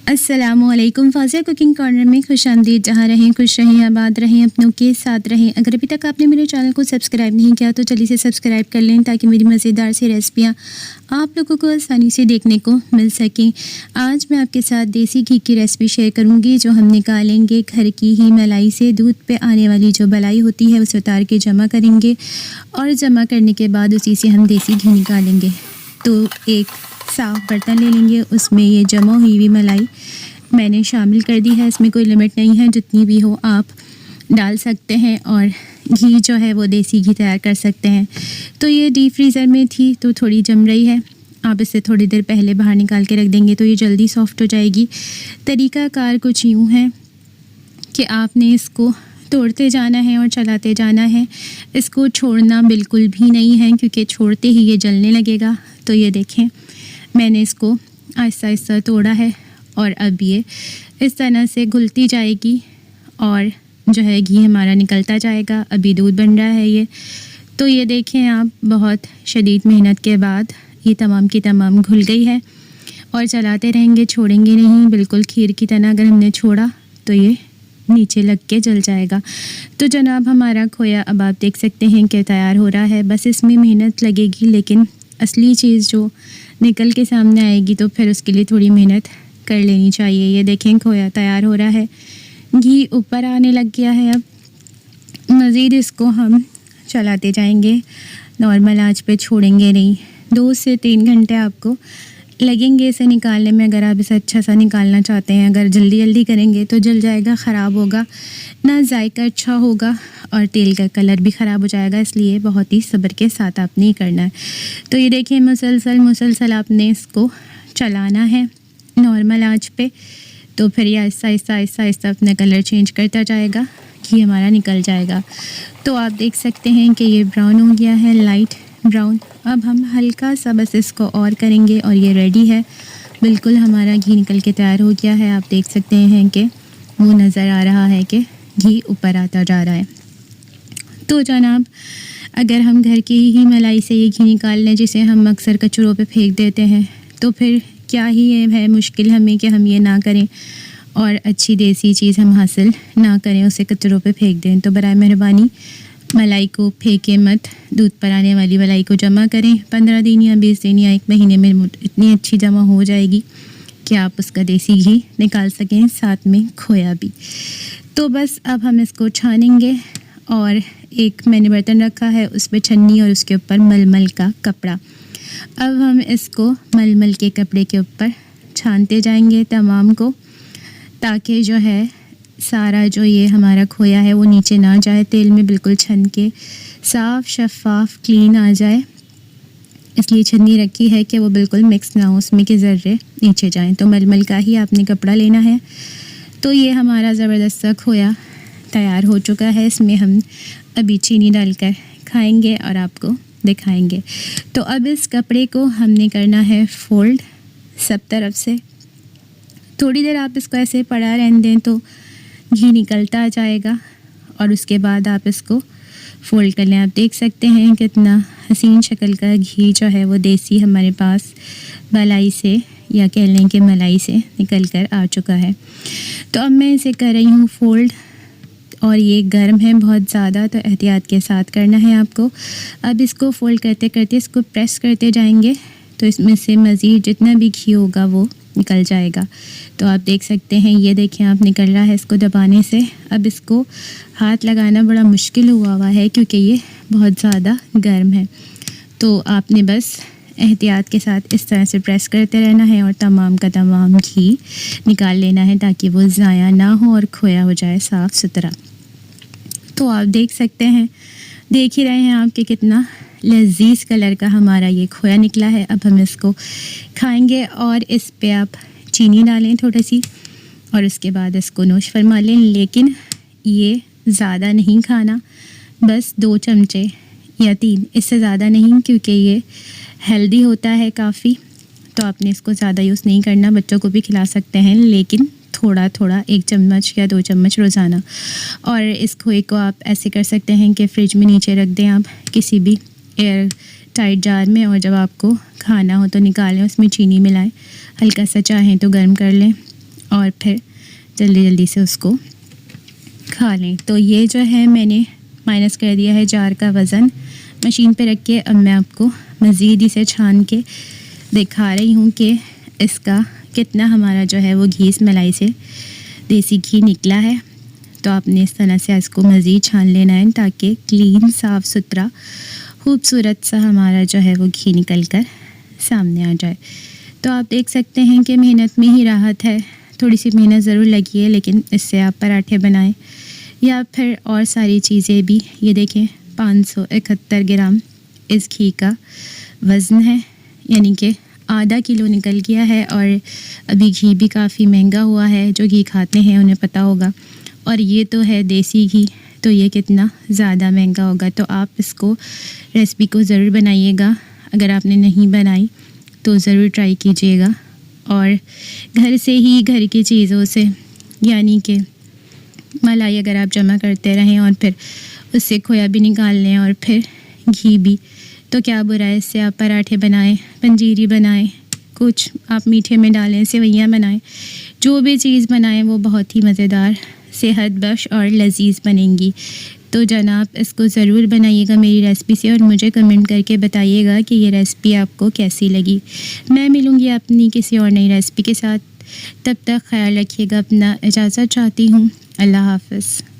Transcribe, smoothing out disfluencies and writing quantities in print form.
अस्सलामुअलैकुम। Fazia cooking corner में खुशामदीद। जहाँ रहें खुश रहें, आबाद रहें, अपनों के साथ रहें। अगर अभी तक आपने मेरे चैनल को सब्सक्राइब नहीं किया तो जल्दी से सब्सक्राइब कर लें ताकि मेरी मज़ेदार सी रेसिपियाँ आप लोगों को आसानी से देखने को मिल सकें। आज मैं आपके साथ देसी घी की रेसिपी शेयर करूँगी जो हम निकालेंगे घर की ही मलाई से। दूध पे आने वाली जो बलाई होती है उसे उतार के जमा करेंगे और जमा करने के बाद उसी से हम देसी घी निकालेंगे। तो एक साफ़ बर्तन ले लेंगे, उसमें ये जमा हुई हुई मलाई मैंने शामिल कर दी है। इसमें कोई लिमिट नहीं है, जितनी भी हो आप डाल सकते हैं और घी जो है वो देसी घी तैयार कर सकते हैं। तो ये डीप फ्रीज़र में थी तो थोड़ी जम रही है। आप इसे थोड़ी देर पहले बाहर निकाल के रख देंगे तो ये जल्दी सॉफ़्ट हो जाएगी। तरीक़ाकार कुछ यूँ है कि आपने इसको तोड़ते जाना है और चलाते जाना है। इसको छोड़ना बिल्कुल भी नहीं है क्योंकि छोड़ते ही ये जलने लगेगा। तो ये देखें, मैंने इसको आहिस्ता आहिस्ता तोड़ा है और अब ये इस तरह से घुलती जाएगी और जो है घी हमारा निकलता जाएगा। अभी दूध बन रहा है ये। तो ये देखें आप, बहुत शदीद मेहनत के बाद ये तमाम की तमाम घुल गई है और चलाते रहेंगे, छोड़ेंगे नहीं। बिल्कुल खीर की तरह अगर हमने छोड़ा तो ये नीचे लग के जल जाएगा। तो जनाब हमारा खोया अब आप देख सकते हैं कि तैयार हो रहा है। बस इसमें मेहनत लगेगी, लेकिन असली चीज़ जो निकल के सामने आएगी तो फिर उसके लिए थोड़ी मेहनत कर लेनी चाहिए। ये देखें, खोया तैयार हो रहा है, घी ऊपर आने लग गया है। अब मज़ीद इसको हम चलाते जाएंगे, नॉर्मल आंच पे छोड़ेंगे नहीं। 2 से 3 घंटे आपको लगेंगे इसे निकालने में। अगर आप इसे अच्छा सा निकालना चाहते हैं, अगर जल्दी जल्दी करेंगे तो जल जाएगा, ख़राब होगा, ना जायका अच्छा होगा और तेल का कलर भी ख़राब हो जाएगा। इसलिए बहुत ही सब्र के साथ आपने करना है। तो ये देखिए, मुसलसल आपने इसको चलाना है नॉर्मल आंच पे। तो फिर ये आहिस्ता अपना कलर चेंज करता जाएगा, घी हमारा निकल जाएगा। तो आप देख सकते हैं कि ये ब्राउन हो गया है, लाइट ब्राउन। अब हम हल्का सा बस इसको और करेंगे और ये रेडी है। बिल्कुल हमारा घी निकल के तैयार हो गया है। आप देख सकते हैं कि वो नज़र आ रहा है कि घी ऊपर आता जा रहा है। तो जनाब, अगर हम घर की ही मलाई से ये घी निकाल लें जिसे हम अक्सर कचरों पे फेंक देते हैं, तो फिर क्या ही है मुश्किल हमें कि हम ये ना करें और अच्छी देसी चीज़ हम हासिल ना करें, उसे कचरों पे फेंक दें। तो बराए मेहरबानी मलाई को फेंके मत, दूध पर आने वाली मलाई को जमा करें। 15 दिन या 20 दिन या 1 महीने में इतनी अच्छी जमा हो जाएगी कि आप उसका देसी घी निकाल सकें, साथ में खोया भी। तो बस अब हम इसको छानेंगे और एक मैंने बर्तन रखा है, उस पर छन्नी और उसके ऊपर मलमल का कपड़ा। अब हम इसको मलमल के कपड़े के ऊपर छानते जाएंगे तमाम को, ताकि जो है सारा जो ये हमारा खोया है वो नीचे ना जाए, तेल में बिल्कुल छन के साफ़ शफ़ाफ़ क्लीन आ जाए। इसलिए छन्नी रखी है कि वो बिल्कुल मिक्स ना हो, उसमें के ज़र्रे नीचे जाएं। तो मलमल का ही आपने कपड़ा लेना है। तो ये हमारा ज़बरदस्त सा खोया तैयार हो चुका है। इसमें हम अभी चीनी डालकर खाएंगे और आपको दिखाएंगे। तो अब इस कपड़े को हमने करना है फ़ोल्ड सब तरफ से। थोड़ी देर आप इसको ऐसे पड़ा रहने दें तो घी निकलता जाएगा और उसके बाद आप इसको फ़ोल्ड कर लें। आप देख सकते हैं कितना हसीन शक्ल का घी जो है वो देसी हमारे पास मलाई से या कह लें कि मलाई से निकल कर आ चुका है। तो अब मैं इसे कर रही हूँ फ़ोल्ड और ये गर्म है बहुत ज़्यादा, तो एहतियात के साथ करना है आपको। अब इसको फ़ोल्ड करते करते इसको प्रेस करते जाएंगे तो इसमें से मज़ीद जितना भी घी होगा वो निकल जाएगा। तो आप देख सकते हैं, ये देखें आप निकल रहा है इसको दबाने से। अब इसको हाथ लगाना बड़ा मुश्किल हुआ है क्योंकि ये बहुत ज़्यादा गर्म है। तो आपने बस एहतियात के साथ इस तरह से प्रेस करते रहना है और तमाम का तमाम घी निकाल लेना है ताकि वो ज़ाया ना हो और खोया हो जाए साफ़ सुथरा। तो आप देख सकते हैं, देख ही रहे हैं आप कि कितना लजीज कलर का हमारा ये खोया निकला है। अब हम इसको खाएंगे और इस पे आप चीनी डालें थोड़ी सी और उसके बाद इसको नोश फरमा लें। लेकिन ये ज़्यादा नहीं खाना, बस 2 चमचे या 3, इससे ज़्यादा नहीं, क्योंकि ये हेल्दी होता है काफ़ी। तो आपने इसको ज़्यादा यूज़ नहीं करना। बच्चों को भी खिला सकते हैं, लेकिन थोड़ा थोड़ा 1 चम्मच या 2 चम्मच रोज़ाना। और इस खोए को आप ऐसे कर सकते हैं कि फ़्रिज में नीचे रख दें आप किसी भी एयर टाइट जार में, और जब आपको खाना हो तो निकालें, उसमें चीनी मिलाएं, हल्का सा चाहें तो गर्म कर लें और फिर जल्दी जल्दी से उसको खा लें। तो ये जो है मैंने माइनस कर दिया है जार का वज़न मशीन पे रख के। अब मैं आपको मज़ीद इसे छान के दिखा रही हूँ कि इसका कितना हमारा जो है वो घी इस मलाई से देसी घी निकला है। तो आपने इस तरह से इसको मज़ीद छान लेना है ताकि क्लीन साफ़ सुथरा खूबसूरत सा हमारा जो है वो घी निकल कर सामने आ जाए। तो आप देख सकते हैं कि मेहनत में ही राहत है। थोड़ी सी मेहनत ज़रूर लगी है, लेकिन इससे आप पराठे बनाएं या फिर और सारी चीज़ें भी। ये देखें 571 ग्राम इस घी का वज़न है, यानी कि आधा किलो निकल गया है। और अभी घी भी काफ़ी महंगा हुआ है, जो घी खाते हैं उन्हें पता होगा। और ये तो है देसी घी, तो ये कितना ज़्यादा महंगा होगा। तो आप इसको रेसिपी को ज़रूर बनाइएगा। अगर आपने नहीं बनाई तो ज़रूर ट्राई कीजिएगा। और घर से ही घर की चीज़ों से, यानी कि मलाई अगर आप जमा करते रहें और फिर उससे खोया भी निकाल लें और फिर घी भी, तो क्या बुरा है। इससे आप पराठे बनाएं, पंजीरी बनाएं, कुछ आप मीठे में डालें, सेवइयाँ बनाएं, जो भी चीज़ बनाएं वो बहुत ही मज़ेदार, सेहत बख्श और लजीज बनेंगी। तो जनाब इसको ज़रूर बनाइएगा मेरी रेसिपी से और मुझे कमेंट करके बताइएगा कि ये रेसिपी आपको कैसी लगी। मैं मिलूँगी अपनी किसी और नई रेसिपी के साथ। तब तक ख्याल रखिएगा अपना। इजाज़त चाहती हूँ। अल्लाह हाफ़िज़।